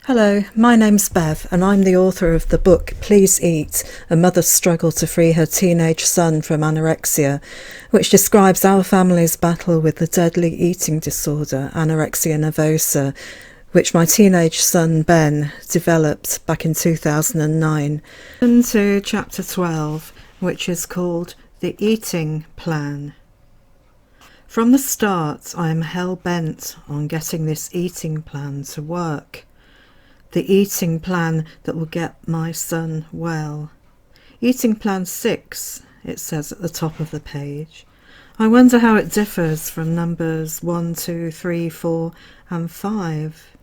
Hello, my name's Bev and I'm the author of the book Please Eat, A Mother's Struggle to Free Her Teenage Son from Anorexia, which describes our family's battle with the deadly eating disorder, anorexia nervosa, which my teenage son Ben developed back in 2009. To chapter 12, which is called The Eating Plan. From the start, I am hell-bent on getting this eating plan to work. The eating plan that will get my son well. Eating plan 6, it says at the top of the page. I wonder how it differs from numbers 1, 2, 3, 4 and 5.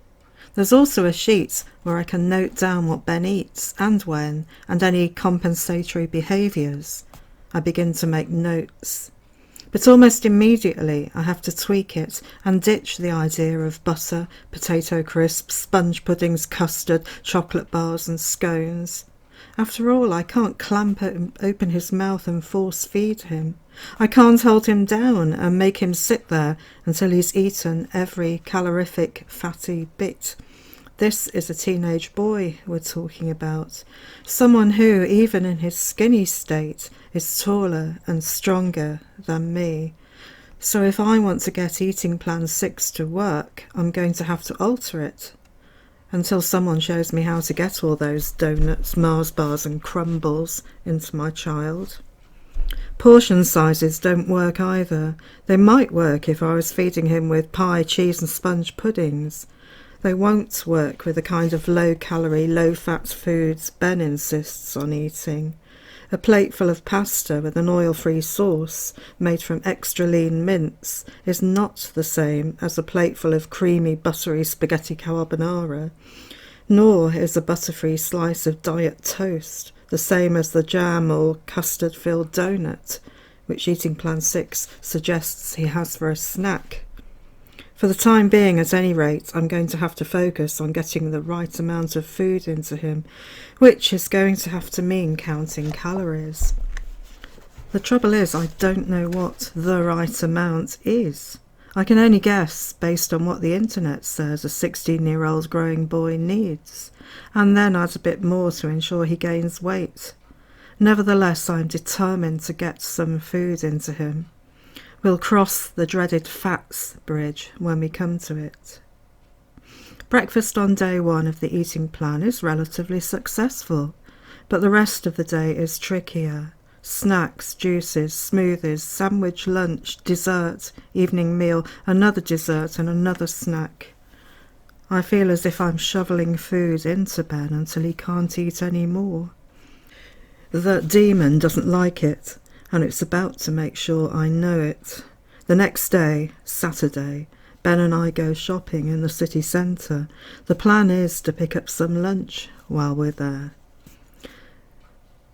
There's also a sheet where I can note down what Ben eats and when, and any compensatory behaviours. I begin to make notes. But almost immediately I have to tweak it and ditch the idea of butter, potato crisps, sponge puddings, custard, chocolate bars and scones. After all, I can't clamp open his mouth and force feed him. I can't hold him down and make him sit there until he's eaten every calorific, fatty bit. This is a teenage boy we're talking about, someone who, even in his skinny state, is taller and stronger than me. So if I want to get eating plan 6 to work, I'm going to have to alter it, until someone shows me how to get all those donuts, Mars bars and crumbles into my child. Portion sizes don't work either. They might work if I was feeding him with pie, cheese and sponge puddings. They won't work with the kind of low-calorie, low-fat foods Ben insists on eating. A plateful of pasta with an oil-free sauce made from extra lean mince is not the same as a plateful of creamy, buttery spaghetti carbonara, nor is a butter-free slice of diet toast the same as the jam or custard-filled donut, which eating plan 6 suggests he has for a snack. For the time being, at any rate, I'm going to have to focus on getting the right amount of food into him, which is going to have to mean counting calories. The trouble is, I don't know what the right amount is. I can only guess based on what the internet says a 16-year-old growing boy needs, and then add a bit more to ensure he gains weight. Nevertheless, I'm determined to get some food into him. We'll cross the dreaded fats bridge when we come to it. Breakfast on day 1 of the eating plan is relatively successful, but the rest of the day is trickier. Snacks, juices, smoothies, sandwich, lunch, dessert, evening meal, another dessert and another snack. I feel as if I'm shoveling food into Ben until he can't eat any more. The demon doesn't like it, and it's about to make sure I know it. The next day, Saturday, Ben and I go shopping in the city centre. The plan is to pick up some lunch while we're there.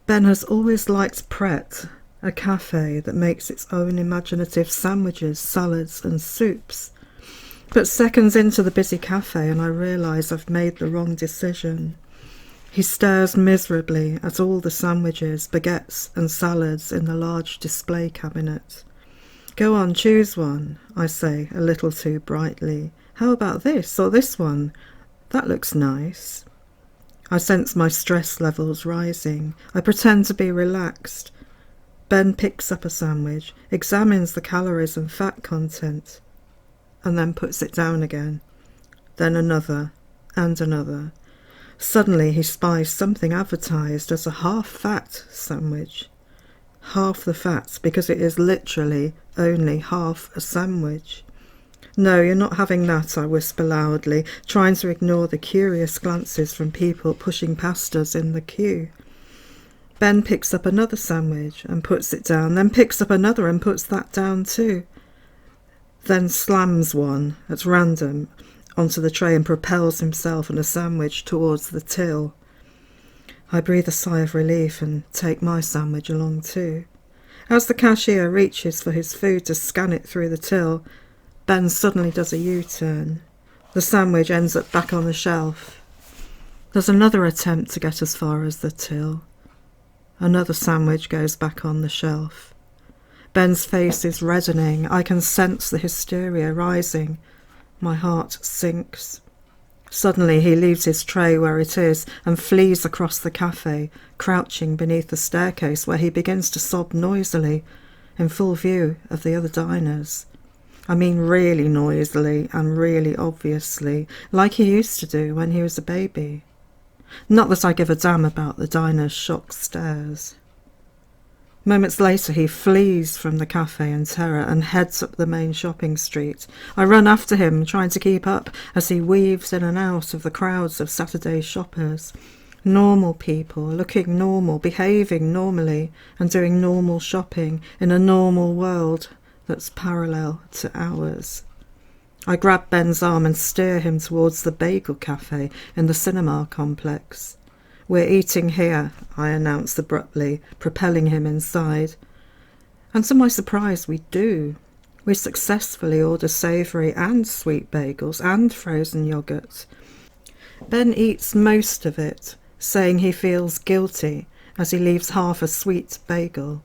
Ben has always liked Pret, a cafe that makes its own imaginative sandwiches, salads and soups. But seconds into the busy cafe and I realise I've made the wrong decision. He stares miserably at all the sandwiches, baguettes and salads in the large display cabinet. Go on, choose one, I say, a little too brightly. How about this or this one? That looks nice. I sense my stress levels rising. I pretend to be relaxed. Ben picks up a sandwich, examines the calories and fat content, and then puts it down again. Then another, and another. Suddenly he spies something advertised as a half-fat sandwich. Half the fat, because it is literally only half a sandwich. No, you're not having that, I whisper loudly, trying to ignore the curious glances from people pushing past us in the queue. Ben picks up another sandwich and puts it down, then picks up another and puts that down too. Then slams one at random onto the tray and propels himself and a sandwich towards the till. I breathe a sigh of relief and take my sandwich along too. As the cashier reaches for his food to scan it through the till, Ben suddenly does a U-turn. The sandwich ends up back on the shelf. There's another attempt to get as far as the till. Another sandwich goes back on the shelf. Ben's face is reddening. I can sense the hysteria rising. My heart sinks. Suddenly he leaves his tray where it is and flees across the cafe, crouching beneath the staircase where he begins to sob noisily, in full view of the other diners. I mean really noisily and really obviously, like he used to do when he was a baby. Not that I give a damn about the diner's shocked stares. Moments later he flees from the cafe in terror and heads up the main shopping street. I run after him, trying to keep up as he weaves in and out of the crowds of Saturday shoppers. Normal people, looking normal, behaving normally, and doing normal shopping in a normal world that's parallel to ours. I grab Ben's arm and steer him towards the bagel cafe in the cinema complex. "We're eating here," I announced abruptly, propelling him inside. And to my surprise, we do. We successfully order savoury and sweet bagels and frozen yoghurt. Ben eats most of it, saying he feels guilty as he leaves half a sweet bagel.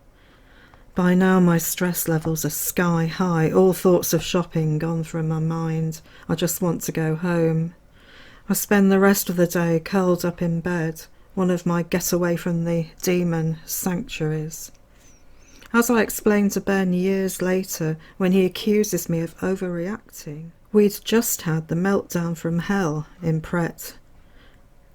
By now my stress levels are sky high, all thoughts of shopping gone from my mind. I just want to go home. I spend the rest of the day curled up in bed, one of my get away from the demon sanctuaries. As I explained to Ben years later, when he accuses me of overreacting, we'd just had the meltdown from hell in Pret.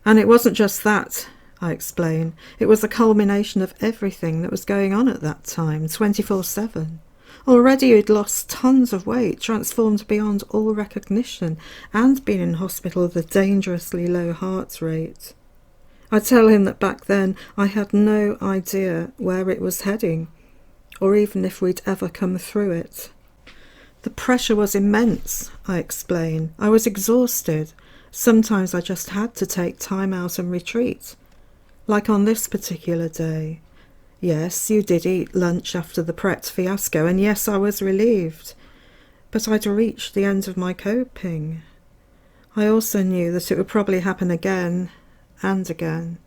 And it wasn't just that, I explain. It was a culmination of everything that was going on at that time, 24/7. Already he'd lost tons of weight, transformed beyond all recognition, and been in hospital with a dangerously low heart rate. I tell him that back then I had no idea where it was heading, or even if we'd ever come through it. The pressure was immense, I explain. I was exhausted. Sometimes I just had to take time out and retreat. Like on this particular day. Yes, you did eat lunch after the Pret fiasco, and yes, I was relieved. But I'd reached the end of my coping. I also knew that it would probably happen again and again.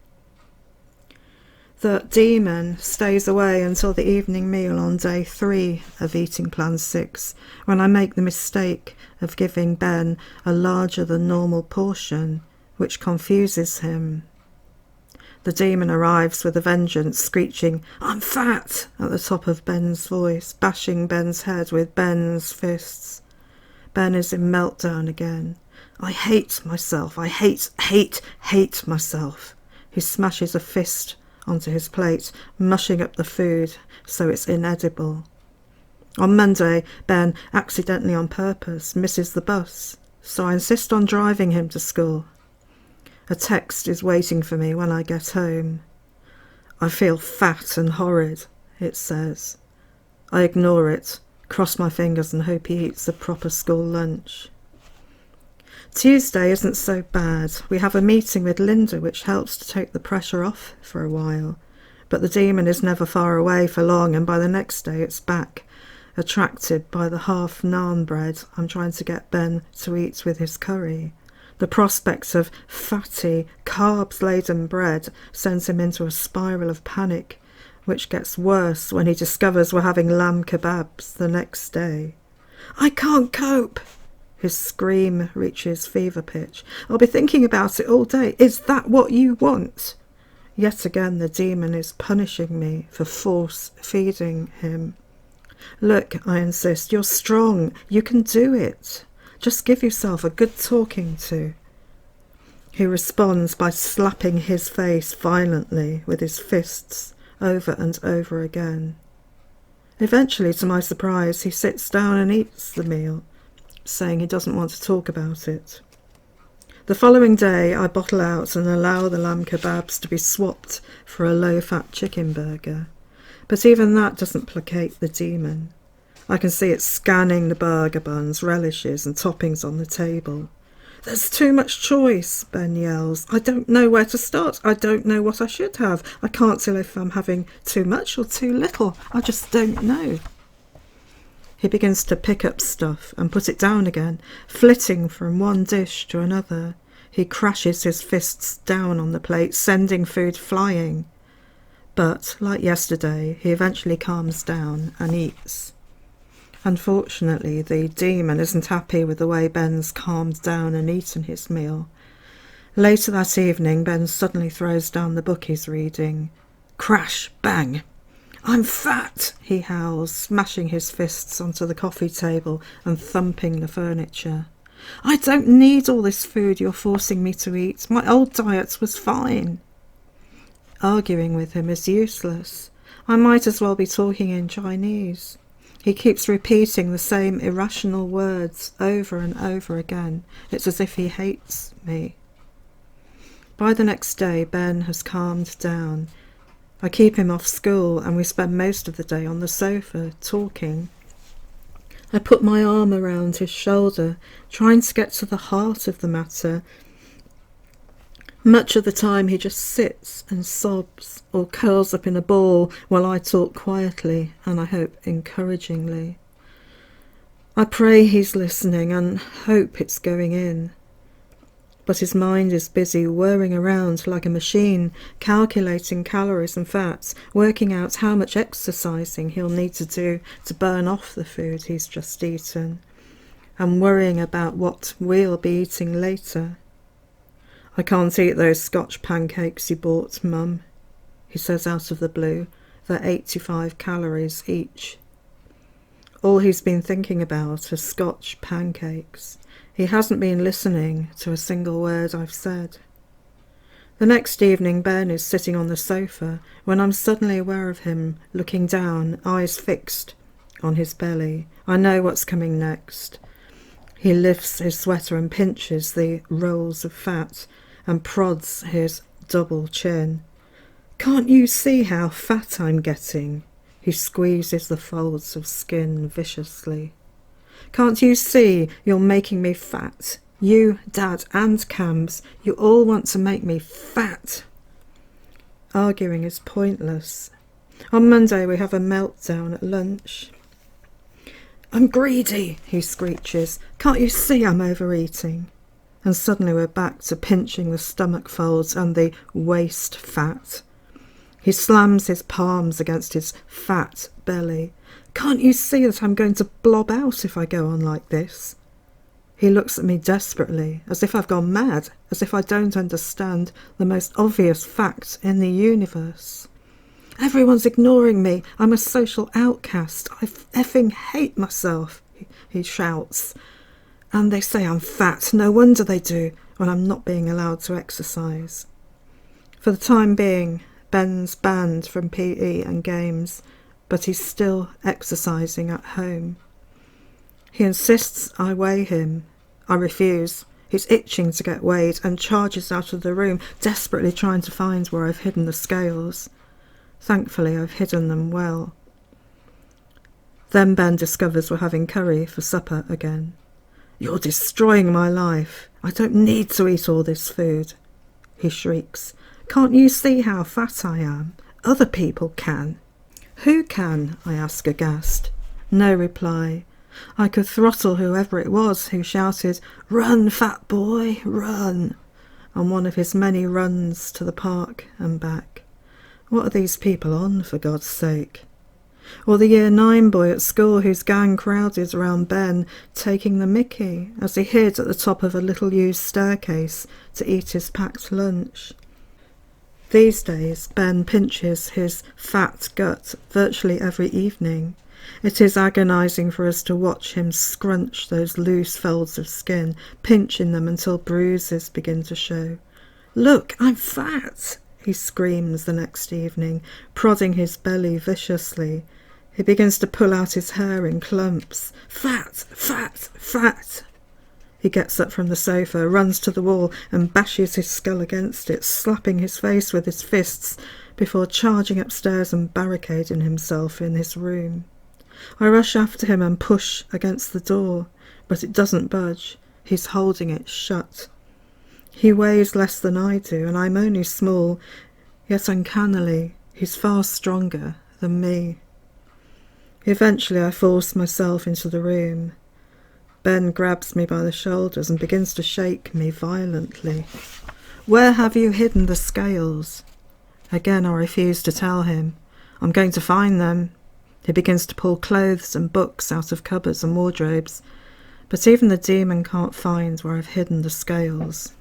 The demon stays away until the evening meal on day 3 of eating plan 6, when I make the mistake of giving Ben a larger than normal portion, which confuses him. The demon arrives with a vengeance, screeching, "I'm fat!" at the top of Ben's voice, bashing Ben's head with Ben's fists. Ben is in meltdown again. "I hate myself. I hate myself." He smashes a fist onto his plate, mushing up the food so it's inedible. On Monday, Ben, accidentally on purpose, misses the bus, so I insist on driving him to school. A text is waiting for me when I get home. "I feel fat and horrid," it says. I ignore it, cross my fingers and hope he eats a proper school lunch. Tuesday isn't so bad. We have a meeting with Linda which helps to take the pressure off for a while. But the demon is never far away for long, and by the next day it's back, attracted by the half naan bread I'm trying to get Ben to eat with his curry. The prospect of fatty, carbs-laden bread sends him into a spiral of panic, which gets worse when he discovers we're having lamb kebabs the next day. "I can't cope!" His scream reaches fever pitch. "I'll be thinking about it all day. Is that what you want?" Yet again the demon is punishing me for force-feeding him. "Look," I insist, "you're strong. You can do it. Just give yourself a good talking to." He responds by slapping his face violently with his fists over and over again. Eventually, to my surprise, he sits down and eats the meal, saying he doesn't want to talk about it. The following day, I bottle out and allow the lamb kebabs to be swapped for a low-fat chicken burger. But even that doesn't placate the demon. I can see it scanning the burger buns, relishes and toppings on the table. "There's too much choice," Ben yells. "I don't know where to start. I don't know what I should have. I can't tell if I'm having too much or too little. I just don't know." He begins to pick up stuff and put it down again, flitting from one dish to another. He crashes his fists down on the plate, sending food flying. But, like yesterday, he eventually calms down and eats. Unfortunately, the demon isn't happy with the way Ben's calmed down and eaten his meal. Later that evening, Ben suddenly throws down the book he's reading. Crash! Bang! "I'm fat!" he howls, smashing his fists onto the coffee table and thumping the furniture. "I don't need all this food you're forcing me to eat. My old diet was fine." Arguing with him is useless. I might as well be talking in Chinese. He keeps repeating the same irrational words over and over again. It's as if he hates me. By the next day, Ben has calmed down. I keep him off school and we spend most of the day on the sofa, talking. I put my arm around his shoulder, trying to get to the heart of the matter. Much of the time he just sits and sobs or curls up in a ball while I talk quietly and I hope encouragingly. I pray he's listening and hope it's going in. But his mind is busy whirring around like a machine, calculating calories and fats, working out how much exercising he'll need to do to burn off the food he's just eaten, and worrying about what we'll be eating later. "I can't eat those Scotch pancakes you bought, Mum," he says out of the blue. They're 85 calories each. All he's been thinking about are Scotch pancakes. He hasn't been listening to a single word I've said. The next evening, Ben is sitting on the sofa when I'm suddenly aware of him looking down, eyes fixed on his belly. I know what's coming next. He lifts his sweater and pinches the rolls of fat and prods his double chin. "Can't you see how fat I'm getting?" He squeezes the folds of skin viciously. "Can't you see you're making me fat? You, Dad and Cams, you all want to make me fat." Arguing is pointless. On Monday we have a meltdown at lunch. "I'm greedy," he screeches. "Can't you see I'm overeating?" And suddenly we're back to pinching the stomach folds and the waist fat. He slams his palms against his fat belly. "Can't you see that I'm going to blob out if I go on like this?" He looks at me desperately, as if I've gone mad, as if I don't understand the most obvious fact in the universe. "Everyone's ignoring me. I'm a social outcast. I effing hate myself," he shouts. "And they say I'm fat. No wonder they do, when I'm not being allowed to exercise." For the time being, Ben's banned from PE and games, but he's still exercising at home. He insists I weigh him. I refuse. He's itching to get weighed and charges out of the room, desperately trying to find where I've hidden the scales. Thankfully, I've hidden them well. Then Ben discovers we're having curry for supper again. "You're destroying my life. I don't need to eat all this food," he shrieks. "Can't you see how fat I am? Other people can." "Who can?" I ask aghast. No reply. I could throttle whoever it was who shouted, "Run, fat boy, run!" on one of his many runs to the park and back. What are these people on, for God's sake? Or the Year 9 boy at school whose gang crowded around Ben, taking the mickey as he hid at the top of a little-used staircase to eat his packed lunch. These days, Ben pinches his fat gut virtually every evening. It is agonising for us to watch him scrunch those loose folds of skin, pinching them until bruises begin to show. "Look, I'm fat!" he screams the next evening, prodding his belly viciously. He begins to pull out his hair in clumps. "Fat! Fat! Fat!" He gets up from the sofa, runs to the wall and bashes his skull against it, slapping his face with his fists before charging upstairs and barricading himself in his room. I rush after him and push against the door, but it doesn't budge. He's holding it shut. He weighs less than I do, and I'm only small, yet uncannily, he's far stronger than me. Eventually I force myself into the room. Ben grabs me by the shoulders and begins to shake me violently. "Where have you hidden the scales?" Again I refuse to tell him. "I'm going to find them." He begins to pull clothes and books out of cupboards and wardrobes, but even the demon can't find where I've hidden the scales.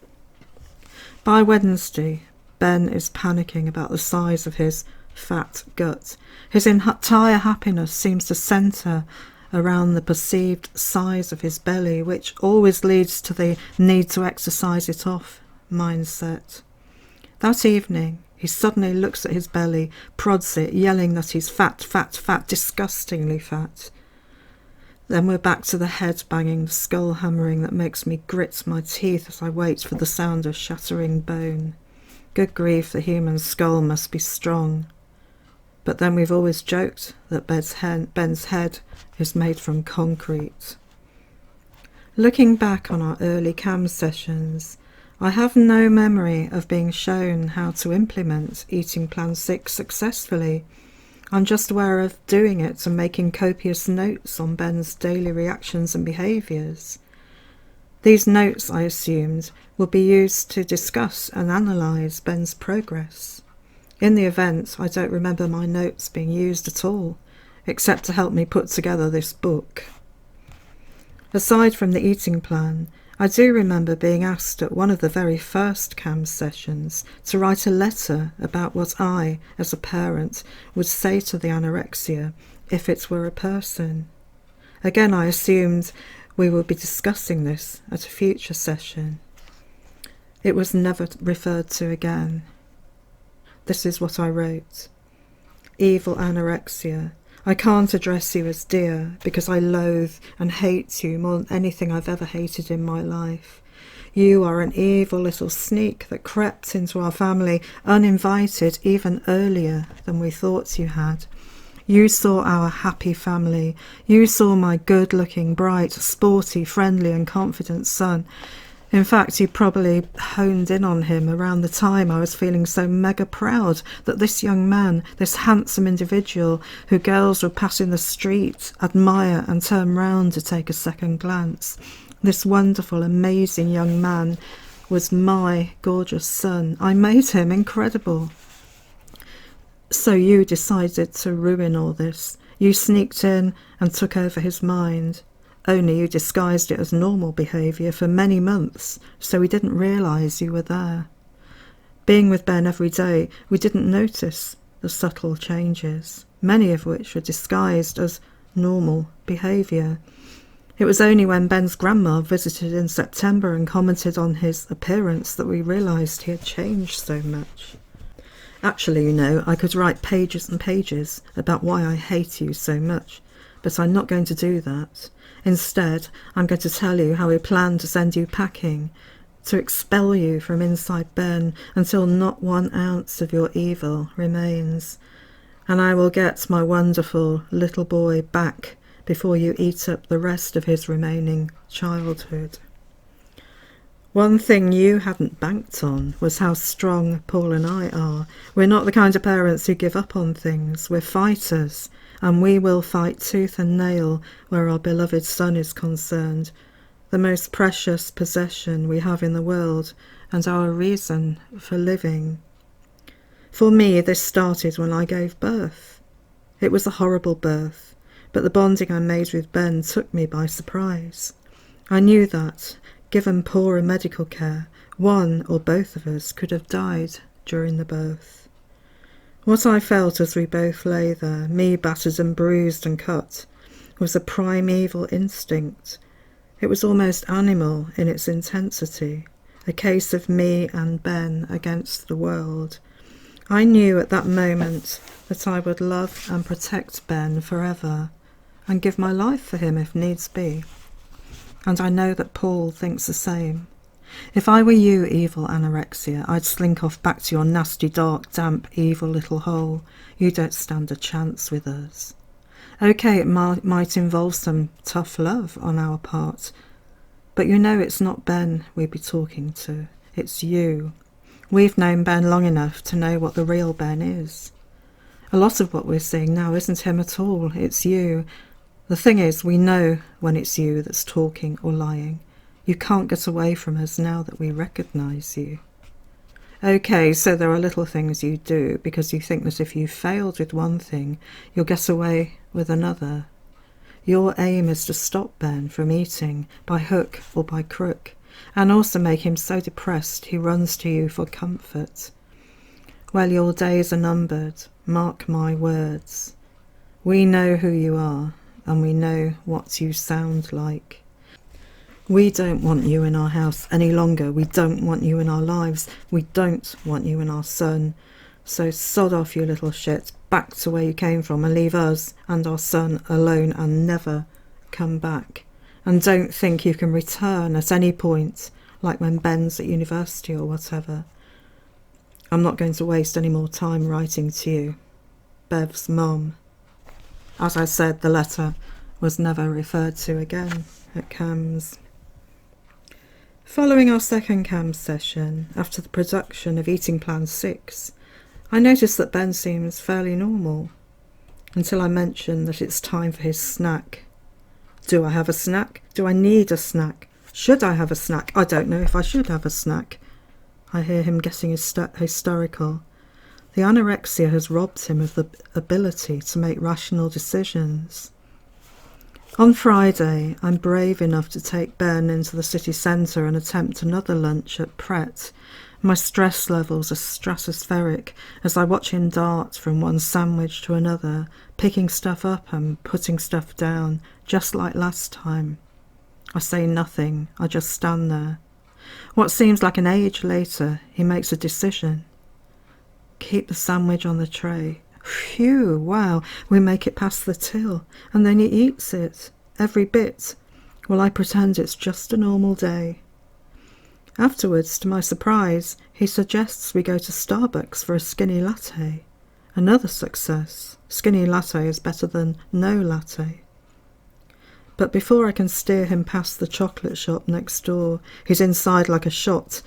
By Wednesday, Ben is panicking about the size of his fat gut. His entire happiness seems to centre around the perceived size of his belly, which always leads to the need to exercise it off mindset. That evening, he suddenly looks at his belly, prods it, yelling that he's fat, fat, fat, disgustingly fat. Then we're back to the head banging, the skull hammering that makes me grit my teeth as I wait for the sound of shattering bone. Good grief, the human skull must be strong. But then we've always joked that Ben's head is made from concrete. Looking back on our early CAM sessions, I have no memory of being shown how to implement Eating Plan 6 successfully. I'm just aware of doing it and making copious notes on Ben's daily reactions and behaviours. These notes, I assumed, would be used to discuss and analyse Ben's progress. In the event, I don't remember my notes being used at all, except to help me put together this book. Aside from the eating plan, I do remember being asked at one of the very first CAM sessions to write a letter about what I, as a parent, would say to the anorexia if it were a person. Again, I assumed we would be discussing this at a future session. It was never referred to again. This is what I wrote. Evil anorexia, I can't address you as dear because I loathe and hate you more than anything I've ever hated in my life. You are an evil little sneak that crept into our family uninvited even earlier than we thought you had. You saw our happy family. You saw my good-looking, bright, sporty, friendly and confident son. In fact, you probably honed in on him around the time I was feeling so mega proud that this young man, this handsome individual who girls would pass in the street, admire and turn round to take a second glance, this wonderful, amazing young man was my gorgeous son. I made him incredible. So you decided to ruin all this. You sneaked in and took over his mind. Only you disguised it as normal behaviour for many months, so we didn't realise you were there. Being with Ben every day, we didn't notice the subtle changes, many of which were disguised as normal behaviour. It was only when Ben's grandma visited in September and commented on his appearance that we realised he had changed so much. Actually, you know, I could write pages and pages about why I hate you so much, but I'm not going to do that. Instead, I'm going to tell you how we plan to send you packing, to expel you from inside Ben until not 1 ounce of your evil remains. And I will get my wonderful little boy back before you eat up the rest of his remaining childhood. One thing you hadn't banked on was how strong Paul and I are. We're not the kind of parents who give up on things. We're fighters, and we will fight tooth and nail where our beloved son is concerned, the most precious possession we have in the world and our reason for living. For me, this started when I gave birth. It was a horrible birth, but the bonding I made with Ben took me by surprise. I knew that, given poorer medical care, one or both of us could have died during the birth. What I felt as we both lay there, me battered and bruised and cut, was a primeval instinct. It was almost animal in its intensity, a case of me and Ben against the world. I knew at that moment that I would love and protect Ben forever, and give my life for him if needs be. And I know that Paul thinks the same. If I were you, evil anorexia, I'd slink off back to your nasty, dark, damp, evil little hole. You don't stand a chance with us. OK, it might involve some tough love on our part, but you know it's not Ben we'd be talking to. It's you. We've known Ben long enough to know what the real Ben is. A lot of what we're seeing now isn't him at all. It's you. The thing is, we know when it's you that's talking or lying. You can't get away from us now that we recognise you. OK, so there are little things you do because you think that if you failed with one thing, you'll get away with another. Your aim is to stop Ben from eating by hook or by crook. and also make him so depressed he runs to you for comfort. Well, your days are numbered, mark my words. We know who you are, and we know what you sound like. We don't want you in our house any longer. We don't want you in our lives. We don't want you and our son. So sod off, you little shit, back to where you came from and leave us and our son alone and never come back. And don't think you can return at any point, like when Ben's at university or whatever. I'm not going to waste any more time writing to you. Bev's mum. As I said, the letter was never referred to again at CAMS. Following our second CAMS session, after the production of Eating Plan 6, I noticed that Ben seems fairly normal, until I mentioned that it's time for his snack. Do I have a snack? Do I need a snack? Should I have a snack? I don't know if I should have a snack. I hear him getting hysterical. The anorexia has robbed him of the ability to make rational decisions. On Friday, I'm brave enough to take Ben into the city centre and attempt another lunch at Pret. My stress levels are stratospheric as I watch him dart from one sandwich to another, picking stuff up and putting stuff down, just like last time. I say nothing, I just stand there. What seems like an age later, he makes a decision. Keep the sandwich on the tray. Phew, wow, we make it past the till, and then he eats it, every bit, while I pretend it's just a normal day. Afterwards, to my surprise, he suggests we go to Starbucks for a skinny latte. Another success. Skinny latte is better than no latte. But before I can steer him past the chocolate shop next door, he's inside like a shot,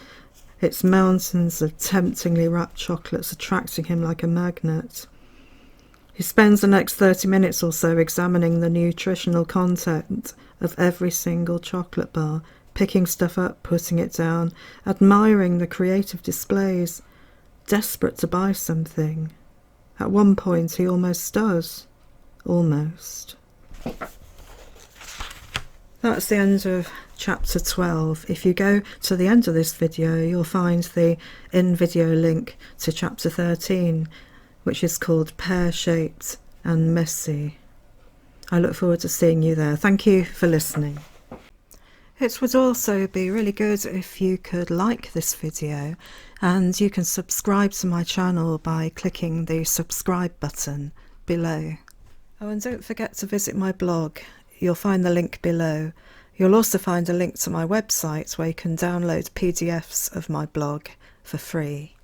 its mountains of temptingly wrapped chocolates attracting him like a magnet. He spends the next 30 minutes or so examining the nutritional content of every single chocolate bar, picking stuff up, putting it down, admiring the creative displays, desperate to buy something. At one point he almost does. Almost. That's the end of chapter 12. If you go to the end of this video, you'll find the in-video link to chapter 13, which is called Pear-Shaped and Messy. I look forward to seeing you there. Thank you for listening. It would also be really good if you could like this video, and you can subscribe to my channel by clicking the subscribe button below. Oh, and don't forget to visit my blog. You'll find the link below. You'll also find a link to my website where you can download PDFs of my blog for free.